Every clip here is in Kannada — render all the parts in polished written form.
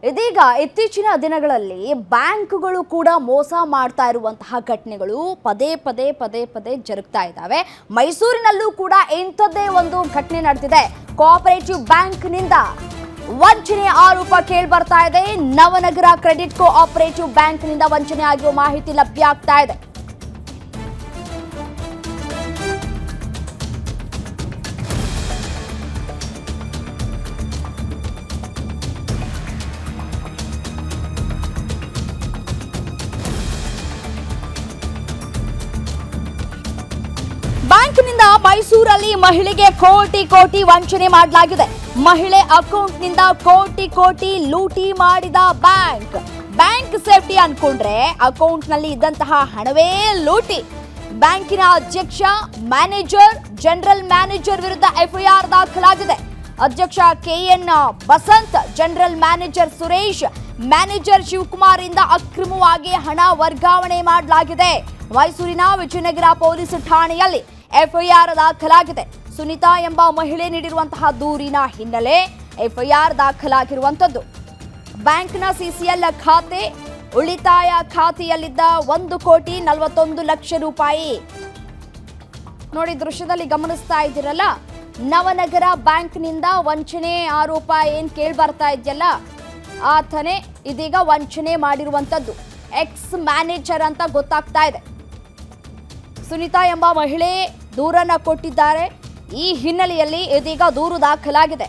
ಇದೀಗ ಇತ್ತೀಚಿನ ದಿನಗಳಲ್ಲಿ ಬ್ಯಾಂಕ್ಗಳು ಕೂಡ ಮೋಸ ಮಾಡ್ತಾ ಇರುವಂತಹ ಘಟನೆಗಳು ಪದೇ ಪದೇ ಜರುಗ್ತಾ ಇದ್ದಾವೆ. ಮೈಸೂರಿನಲ್ಲೂ ಕೂಡ ಇಂಥದ್ದೇ ಒಂದು ಘಟನೆ ನಡೆದಿದೆ. ಕೋಆಪರೇಟಿವ್ ಬ್ಯಾಂಕ್ನಿಂದ ವಂಚನೆ ಆರೋಪ ಕೇಳಿ ಬರ್ತಾ ಇದೆ. ನವನಗರ ಕ್ರೆಡಿಟ್ ಕೋಆಪರೇಟಿವ್ ಬ್ಯಾಂಕ್ನಿಂದ ವಂಚನೆ ಆಗಿರುವ ಮಾಹಿತಿ ಲಭ್ಯ ಆಗ್ತಾ ಇದೆ. ಬ್ಯಾಂಕ್ನಿಂದ ಮೈಸೂರಲ್ಲಿ ಮಹಿಳೆಗೆ ಕೋಟಿ ವಂಚನೆ ಮಾಡಲಾಗಿದೆ. ಮಹಿಳೆ ಅಕೌಂಟ್ನಿಂದ ಕೋಟಿ ಲೂಟಿ ಮಾಡಿದ ಬ್ಯಾಂಕ್ ಸೇಫ್ಟಿ ಅನ್ಕೊಂಡ್ರೆ ಅಕೌಂಟ್ನಲ್ಲಿ ಇದ್ದಂತಹ ಹಣವೇ ಲೂಟಿ. ಬ್ಯಾಂಕಿನ ಅಧ್ಯಕ್ಷ, ಮ್ಯಾನೇಜರ್, ಜನರಲ್ ಮ್ಯಾನೇಜರ್ ವಿರುದ್ಧ ಎಫ್ಐಆರ್ ದಾಖಲಾಗಿದೆ. ಅಧ್ಯಕ್ಷ KN Basant, general manager Suresh, manager Shivakumar ಇಂದ ಅಕ್ರಮವಾಗಿ ಹಣ ವರ್ಗಾವಣೆ ಮಾಡಲಾಗಿದೆ. ಮೈಸೂರಿನ ವಿಜಯನಗರ ಪೊಲೀಸ್ ಠಾಣೆಯಲ್ಲಿ ಎಫ್ಐಆರ್ ದಾಖಲಾಗಿದೆ. ಸುನಿತಾ ಎಂಬ ಮಹಿಳೆ ನೀಡಿರುವಂತಹ ದೂರಿನ ಹಿನ್ನೆಲೆ ಎಫ್ಐಆರ್ ದಾಖಲಾಗಿರುವಂತದ್ದು. ಬ್ಯಾಂಕ್ನ ಸಿಸಿಎಲ್ ಖಾತೆ, ಉಳಿತಾಯ ಖಾತೆಯಲ್ಲಿದ್ದ 1,41,00,000 ರೂಪಾಯಿ. ನೋಡಿ, ದೃಶ್ಯದಲ್ಲಿ ಗಮನಿಸ್ತಾ ಇದ್ದೀರಲ್ಲ, ನವನಗರ ಬ್ಯಾಂಕ್ನಿಂದ ವಂಚನೆ ಆರೋಪ ಏನ್ ಕೇಳಿ ಬರ್ತಾ ಇದೆಯಲ್ಲ, ಆತನೇ ಇದೀಗ ವಂಚನೆ ಮಾಡಿರುವಂತದ್ದು. ಎಕ್ಸ್ ಮ್ಯಾನೇಜರ್ ಅಂತ ಗೊತ್ತಾಗ್ತಾ ಇದೆ. ಸುನಿತಾ ಎಂಬ ಮಹಿಳೆ ದೂರನ್ನ ಕೊಟ್ಟಿದ್ದಾರೆ. ಈ ಹಿನ್ನೆಲೆಯಲ್ಲಿ ಇದೀಗ ದೂರು ದಾಖಲಾಗಿದೆ.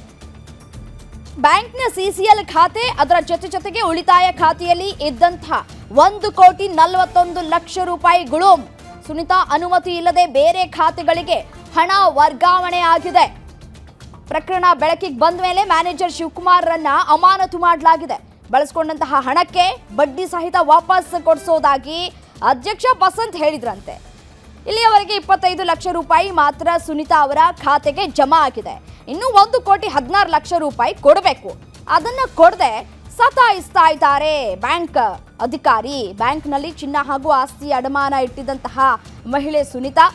ಬ್ಯಾಂಕ್ನ ಸಿಸಿಎಲ್ ಖಾತೆ, ಅದರ ಜೊತೆಗೆ ಉಳಿತಾಯ ಖಾತೆಯಲ್ಲಿ ಇದ್ದಂತಹ 1,41,00,000 ರೂಪಾಯಿಗಳು ಸುನಿತಾ ಅನುಮತಿ ಇಲ್ಲದೆ ಬೇರೆ ಖಾತೆಗಳಿಗೆ ಹಣ ವರ್ಗಾವಣೆ ಆಗಿದೆ. ಪ್ರಕರಣ ಬೆಳಕಿಗೆ ಬಂದ ಮೇಲೆ ಮ್ಯಾನೇಜರ್ ಶಿವಕುಮಾರ್ರನ್ನ ಅಮಾನತು ಮಾಡಲಾಗಿದೆ. ಬಳಸಿಕೊಂಡಂತಹ ಹಣಕ್ಕೆ ಬಡ್ಡಿ ಸಹಿತ ವಾಪಸ್ ಕೊಡಿಸೋದಾಗಿ ಅಧ್ಯಕ್ಷ ಬಸಂತ್ ಹೇಳಿದ್ರಂತೆ. ಇಲ್ಲಿಯವರೆಗೆ 25 ಲಕ್ಷ ರೂಪಾಯಿ ಮಾತ್ರ ಸುನಿತಾ ಅವರ ಖಾತೆಗೆ ಜಮಾ ಆಗಿದೆ. ಇನ್ನು 1,16,00,000 ರೂಪಾಯಿ ಕೊಡಬೇಕು. ಅದನ್ನ ಕೊಡದೆ ಸತಾಯಿಸ್ತಾ ಇದ್ದಾರೆ ಬ್ಯಾಂಕ್ ಅಧಿಕಾರಿ. ಬ್ಯಾಂಕ್ನಲ್ಲಿ ಚಿನ್ನ ಹಾಗೂ ಆಸ್ತಿ ಅಡಮಾನ ಇಟ್ಟಿದ್ದಂತಹ ಮಹಿಳೆ ಸುನಿತಾ,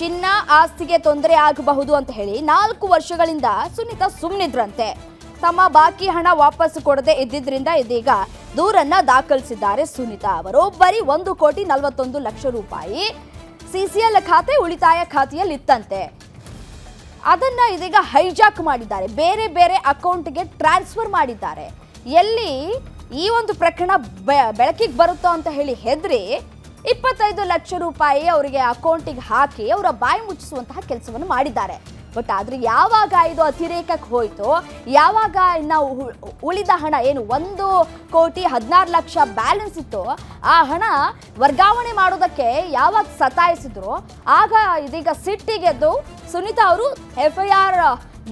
ಚಿನ್ನ ಆಸ್ತಿಗೆ ತೊಂದರೆ ಆಗಬಹುದು ಅಂತ ಹೇಳಿ 4 ವರ್ಷಗಳಿಂದ ಸುನಿತಾ ಸುಮ್ಮನಿದ್ರಂತೆ. ತಮ್ಮ ಬಾಕಿ ಹಣ ವಾಪಸ್ ಕೊಡದೆ ಇದ್ದಿದ್ರಿಂದ ಇದೀಗ ದೂರನ್ನ ದಾಖಲಿಸಿದ್ದಾರೆ ಸುನಿತಾ ಅವರು. ಬರೀ 1,41,00,000 ರೂಪಾಯಿ ಸಿಸಿಎಲ್ ಖಾತೆ, ಉಳಿತಾಯ ಖಾತೆಯಲ್ಲಿ ಇತ್ತಂತೆ. ಅದನ್ನ ಇದೀಗ ಹೈಜಾಕ್ ಮಾಡಿದ್ದಾರೆ, ಬೇರೆ ಅಕೌಂಟ್ಗೆ ಟ್ರಾನ್ಸ್ಫರ್ ಮಾಡಿದ್ದಾರೆ. ಎಲ್ಲಿ ಈ ಒಂದು ಪ್ರಕರಣ ಬೆಳಕಿಗೆ ಬರುತ್ತೋ ಅಂತ ಹೇಳಿ ಹೆದರಿ 25 ಲಕ್ಷ ರೂಪಾಯಿ ಅವರಿಗೆ ಅಕೌಂಟಿಗೆ ಹಾಕಿ ಅವರ ಬಾಯಿ ಮುಚ್ಚಿಸುವಂತಹ ಕೆಲಸವನ್ನು ಮಾಡಿದ್ದಾರೆ. ಬಟ್ ಆದ್ರೆ ಯಾವಾಗ ಇದು ಅತಿರೇಕಕ್ಕೆ ಹೋಯ್ತು, ಯಾವಾಗ ನಾವು ಉಳಿದ ಹಣ ಏನು 1,16,00,000 ಬ್ಯಾಲೆನ್ಸ್ ಇತ್ತು, ಆ ಹಣ ವರ್ಗಾವಣೆ ಮಾಡೋದಕ್ಕೆ ಯಾವಾಗ ಸತಾಯಿಸಿದ್ರು, ಆಗ ಇದೀಗ ಸಿಟ್ಟಿಗೆದ್ದು ಸುನಿತಾ ಅವರು ಎಫ್ಐಆರ್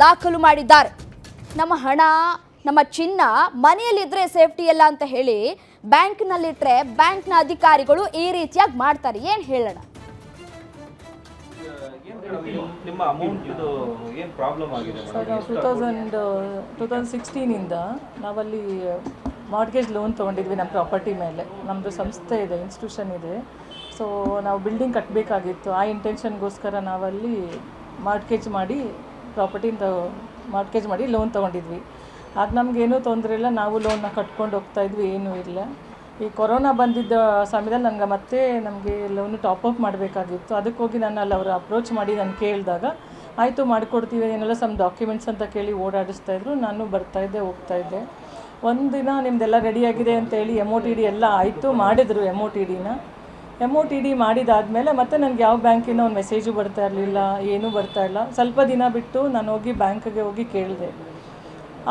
ದಾಖಲು ಮಾಡಿದ್ದಾರೆ. ನಮ್ಮ ಹಣ, ನಮ್ಮ ಚಿನ್ನ ಮನೆಯಲ್ಲಿದ್ರೆ ಸೇಫ್ಟಿ ಎಲ್ಲ ಅಂತ ಹೇಳಿ ಬ್ಯಾಂಕ್ನಲ್ಲಿಟ್ಟರೆ ಬ್ಯಾಂಕ್ನ ಅಧಿಕಾರಿಗಳು ಈ ರೀತಿಯಾಗಿ ಮಾಡ್ತಾರೆ. ಏನು ಹೇಳೋಣ? ನಿಮ್ಮ ಅಮೌಂಟ್ ಇದು ಏನು ಪ್ರಾಬ್ಲಮ್ ಆಗಿದೆ? ಸರ್, 2016 ಇಂದ ನಾವಲ್ಲಿ ಮಾರ್ಟ್ಗೇಜ್ ಲೋನ್ ತೊಗೊಂಡಿದ್ವಿ ನಮ್ಮ ಪ್ರಾಪರ್ಟಿ ಮೇಲೆ. ನಮ್ಮದು ಸಂಸ್ಥೆ ಇದೆ, ಇನ್ಸ್ಟಿಟ್ಯೂಷನ್ ಇದೆ. ಸೊ ನಾವು ಬಿಲ್ಡಿಂಗ್ ಕಟ್ಟಬೇಕಾಗಿತ್ತು. ಆ ಇಂಟೆನ್ಷನ್ಗೋಸ್ಕರ ನಾವಲ್ಲಿ ಮಾರ್ಟ್ಗೇಜ್ ಮಾಡಿ ಲೋನ್ ತೊಗೊಂಡಿದ್ವಿ. ಆಗ ನಮಗೇನೂ ತೊಂದರೆ ಇಲ್ಲ, ನಾವು ಲೋನ್ನ ಕಟ್ಕೊಂಡು ಹೋಗ್ತಾಯಿದ್ವಿ, ಏನೂ ಇಲ್ಲ. ಈ ಕೊರೋನಾ ಬಂದಿದ್ದ ಸಮಯದಲ್ಲಿ ನಮಗೆ ಲೋನು ಟಾಪಪ್ ಮಾಡಬೇಕಾಗಿತ್ತು. ಅದಕ್ಕೋಗಿ ನಾನು ಅಲ್ಲಿ ಅವರು ಅಪ್ರೋಚ್ ಮಾಡಿ ನಾನು ಕೇಳಿದಾಗ ಆಯಿತು ಮಾಡಿಕೊಡ್ತೀವಿ, ಏನೆಲ್ಲ ಸಮ್ ಡಾಕ್ಯುಮೆಂಟ್ಸ್ ಅಂತ ಕೇಳಿ ಓಡಾಡಿಸ್ತಾಯಿದ್ರು. ನಾನು ಬರ್ತಾಯಿದ್ದೆ, ಹೋಗ್ತಾಯಿದ್ದೆ. ಒಂದಿನ ನಿಮ್ಮದೆಲ್ಲ ರೆಡಿಯಾಗಿದೆ ಅಂತೇಳಿ MOTD ಎಲ್ಲ ಆಯಿತು, ಮಾಡಿದ್ರು MOTD ಮಾಡಿದಾದಮೇಲೆ ಮತ್ತೆ ನನಗೆ ಯಾವ ಬ್ಯಾಂಕಿನ ಒಂದು ಮೆಸೇಜು ಬರ್ತಾ ಇರಲಿಲ್ಲ, ಏನೂ ಬರ್ತಾಯಿಲ್ಲ. ಸ್ವಲ್ಪ ದಿನ ಬಿಟ್ಟು ನಾನು ಹೋಗಿ ಬ್ಯಾಂಕಿಗೆ ಹೋಗಿ ಕೇಳಿದೆ.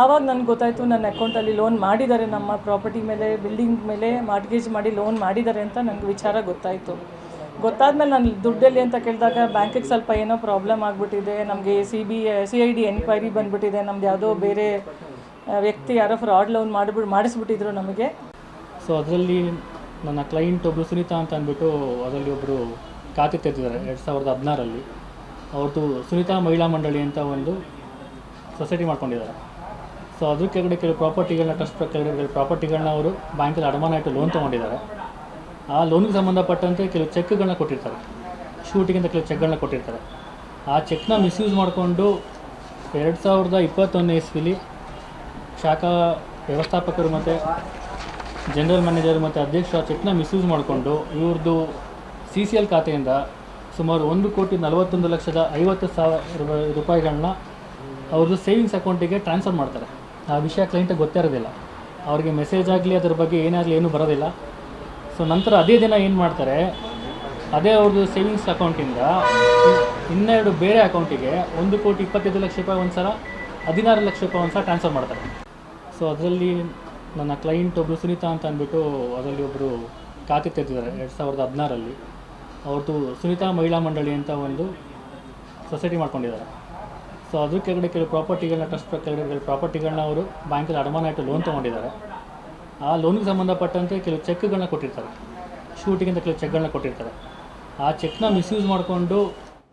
ಆವಾಗ ನನಗೆ ಗೊತ್ತಾಯಿತು ನನ್ನ ಅಕೌಂಟಲ್ಲಿ ಲೋನ್ ಮಾಡಿದ್ದಾರೆ, ನಮ್ಮ ಪ್ರಾಪರ್ಟಿ ಮೇಲೆ, ಬಿಲ್ಡಿಂಗ್ ಮೇಲೆ ಮಾರ್ಟ್ಗೇಜ್ ಮಾಡಿ ಲೋನ್ ಮಾಡಿದ್ದಾರೆ ಅಂತ ನನಗೆ ವಿಚಾರ ಗೊತ್ತಾಯಿತು. ಗೊತ್ತಾದ್ಮೇಲೆ ನಾನು ದುಡ್ಡಲ್ಲಿ ಅಂತ ಕೇಳಿದಾಗ ಬ್ಯಾಂಕಿಗೆ ಸ್ವಲ್ಪ ಏನೋ ಪ್ರಾಬ್ಲಮ್ ಆಗಿಬಿಟ್ಟಿದೆ, ನಮಗೆ CID ಎನ್ಕ್ವೈರಿ ಬಂದುಬಿಟ್ಟಿದೆ, ನಮ್ದು ಯಾವುದೋ ಬೇರೆ ವ್ಯಕ್ತಿ ಯಾರೋ ಫ್ರಾಡ್ ಲೋನ್ ಮಾಡಿಸ್ಬಿಟ್ಟಿದ್ರು ನಮಗೆ. ಸೊ ಅದರಲ್ಲಿ ನನ್ನ ಕ್ಲೈಂಟ್ ಒಬ್ಬರು ಸುನಿತಾ ಅಂತ ಅಂದ್ಬಿಟ್ಟು ಅದರಲ್ಲಿ ಒಬ್ಬರು ಖಾತೆ ತೆರೆದಿದ್ದಾರೆ 2016. ಅವ್ರದ್ದು ಸುನಿತಾ ಮಹಿಳಾ ಮಂಡಳಿ ಅಂತ ಒಂದು ಸೊಸೈಟಿ ಮಾಡ್ಕೊಂಡಿದ್ದಾರೆ. ಸೊ ಅದ್ರ ಕೆಳಗಡೆ ಕೆಲವು ಪ್ರಾಪರ್ಟಿಗಳನ್ನ, ಟ್ರಸ್ಟ್ ಕೆಳಗಡೆ ಪ್ರಾಪರ್ಟಿಗಳನ್ನ ಅವರು ಬ್ಯಾಂಕಲ್ಲಿ ಅಡಮಾನ ಇಟ್ಟು ಲೋನ್ ತೊಗೊಂಡಿದ್ದಾರೆ. ಆ ಲೋನಿಗೆ ಸಂಬಂಧಪಟ್ಟಂತೆ ಕೆಲವು ಚೆಕ್ಗಳನ್ನ ಕೊಟ್ಟಿರ್ತಾರೆ, ಶೂಟಿಂಗ್ ಅಂತ ಕೆಲವು ಚೆಕ್ಗಳನ್ನ ಕೊಟ್ಟಿರ್ತಾರೆ. ಆ ಚೆಕ್ನ ಮಿಸ್ಯೂಸ್ ಮಾಡಿಕೊಂಡು 2021 ಇಸ್ವಿಲಿ ಶಾಖಾ ವ್ಯವಸ್ಥಾಪಕರು ಮತ್ತು ಜನರಲ್ ಮ್ಯಾನೇಜರ್ ಮತ್ತು ಅಧ್ಯಕ್ಷ ಚೆಕ್ನ ಮಿಸ್ಯೂಸ್ ಮಾಡಿಕೊಂಡು ಇವ್ರದ್ದು CCL ಖಾತೆಯಿಂದ ಸುಮಾರು 1,41,50,000 ರೂಪಾಯಿಗಳನ್ನ ಅವ್ರದ್ದು ಸೇವಿಂಗ್ಸ್ ಅಕೌಂಟಿಗೆ ಟ್ರಾನ್ಸ್ಫರ್ ಮಾಡ್ತಾರೆ. ಆ ವಿಷಯ ಕ್ಲೈಂಟಿಗೆ ಗೊತ್ತೇ ಇರೋದಿಲ್ಲ, ಅವ್ರಿಗೆ ಮೆಸೇಜ್ ಆಗಲಿ ಅದ್ರ ಬಗ್ಗೆ ಏನಾಗಲಿ ಏನೂ ಬರೋದಿಲ್ಲ. ಸೊ ನಂತರ ಅದೇ ದಿನ ಏನು ಮಾಡ್ತಾರೆ, ಅದೇ ಅವ್ರದ್ದು ಸೇವಿಂಗ್ಸ್ ಅಕೌಂಟಿಂದ 12 ಬೇರೆ ಅಕೌಂಟಿಗೆ 1,25,00,000 ರೂಪಾಯಿ ಒಂದು ಸಲ, 16 ಲಕ್ಷ ರೂಪಾಯಿ ಒಂದು ಸಲ ಟ್ರಾನ್ಸ್ಫರ್ ಮಾಡ್ತಾರೆ. ಸೊ ಅದರಲ್ಲಿ ನನ್ನ ಕ್ಲೈಂಟ್ ಒಬ್ಬರು ಸುನೀತಾ ಅಂತ ಅಂದ್ಬಿಟ್ಟು ಅದರಲ್ಲಿ ಒಬ್ಬರು ಖಾತೆ ತೆರೆದಿದ್ದಾರೆ 2016ರಲ್ಲಿ. ಅವ್ರದ್ದು ಸುನೀತಾ ಮಹಿಳಾ ಮಂಡಳಿ ಅಂತ ಒಂದು ಸೊಸೈಟಿ ಮಾಡ್ಕೊಂಡಿದ್ದಾರೆ. ಸೊ ಅದ್ರ ಕೆಳಗಡೆ ಕೆಲವು ಪ್ರಾಪರ್ಟಿಗಳನ್ನ, ಟ್ರಸ್ಟ್ ಕೆಳಗಡೆ ಕೆಲವು ಪ್ರಾಪರ್ಟಿಗಳನ್ನ ಅವರು ಬ್ಯಾಂಕಲ್ಲಿ ಅಡಮಾನ ಇಟ್ಟು ಲೋನ್ ತೊಗೊಂಡಿದ್ದಾರೆ. ಆ ಲೋನ್ಗೆ ಸಂಬಂಧಪಟ್ಟಂತೆ ಕೆಲವು ಚೆಕ್ಗಳನ್ನ ಕೊಟ್ಟಿರ್ತಾರೆ, ಶೂಟಿಗಿಂತ ಕೆಲವು ಚೆಕ್ಗಳನ್ನ ಕೊಟ್ಟಿರ್ತಾರೆ. ಆ ಚೆಕ್ನ ಮಿಸ್ಯೂಸ್ ಮಾಡಿಕೊಂಡು